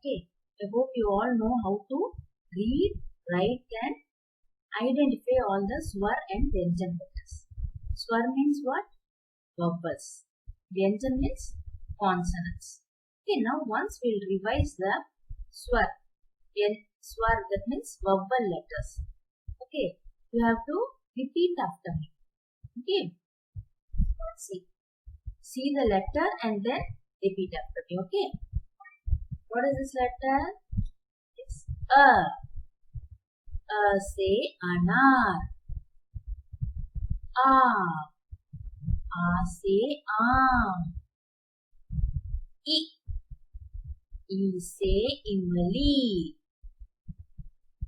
Okay. I hope you all know how to read, write and identify all the swar and vyanjan letters. Swar means what? Vowels. Vyanjan means consonants. Okay, now once we'll revise the swar. Swar, that means vowel letters. Okay, you have to repeat after me. Okay, see the letter and then repeat after me. Okay, what is this letter? It's A. Say anar. A. Say aam. I. I say imali.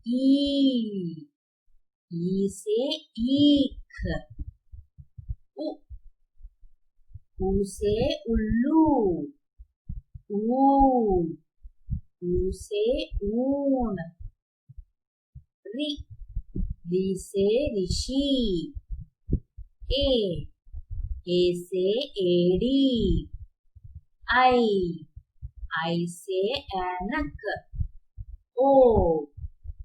E. E say eek. U. U say ullu. U. U say oon. Ri. Ri say rishi. A. A say adi. I say anak. O.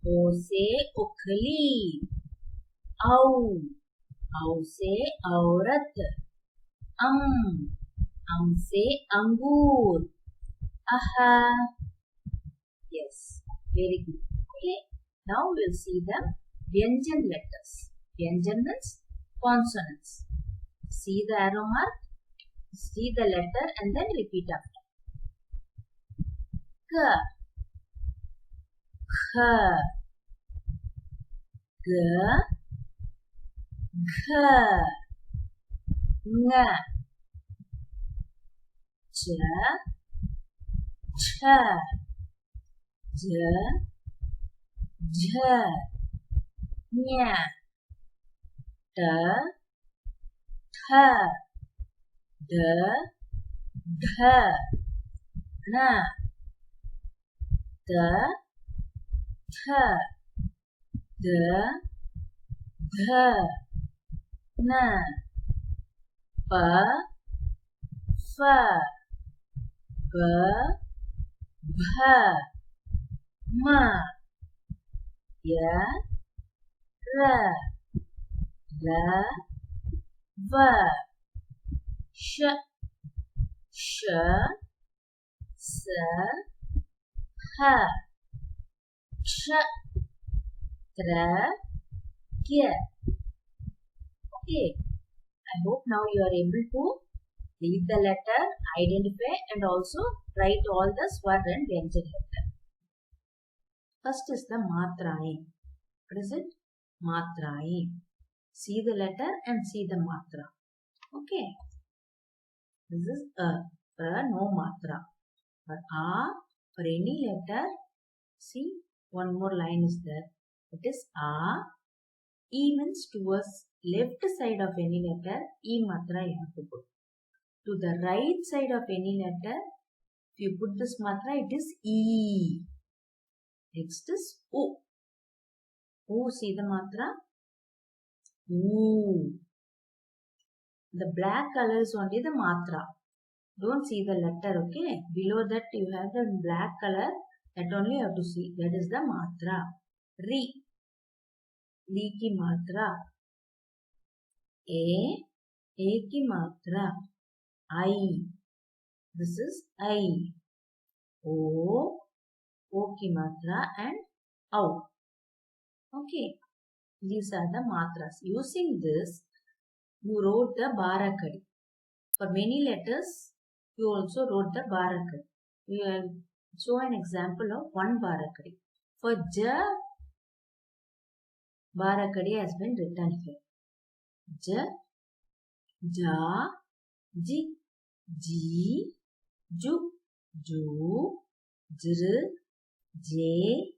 O say okhli. Au say aurat. Say angur. Aha. Yes, very good. Okay, now we'll see the vyanjan letters. Vyanjan means consonants. See the arrow mark, see the letter and then repeat after. K. Kh. G. Gh. Ng. Ch. Ch. J. J. Nya. T. Th. D. Dh. Na. T. Th. D. Dh. Na. P. F. B. Bh. M. Y. R. L. V. Sh. Sh. S. H. Ch. Tra. Kya. Okay, I hope now you are able to read the letter, identify and also write all the swar and vyanjan letter. First is the matrae. What is it? Matrae. See the letter and see the matra. Okay. This is A. For A, no matra. For A, for any letter, see one more line is there. It is A. E means towards left side of any letter, E matra you have to put. To the right side of any letter, if you put this matra, it is E. Next is U. U, see the matra? U. The black color is only the matra. Don't see the letter, okay? Below that you have the black color. That only you have to see. That is the matra. Ri. Ri ki matra. A ki matra. I. This is I. O ki matra and Au. Okay. These are the matras. Using this, you wrote the barakadi. For many letters, you also wrote the barakadi. We will show an example of one barakadi. For J, barakadi has been written here. J, Ja, Ji, Ji, Ju, Ju, Jr, J,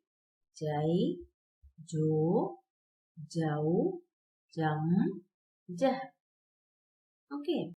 Jai, Jo, Jau, Jam, Jah. Okay.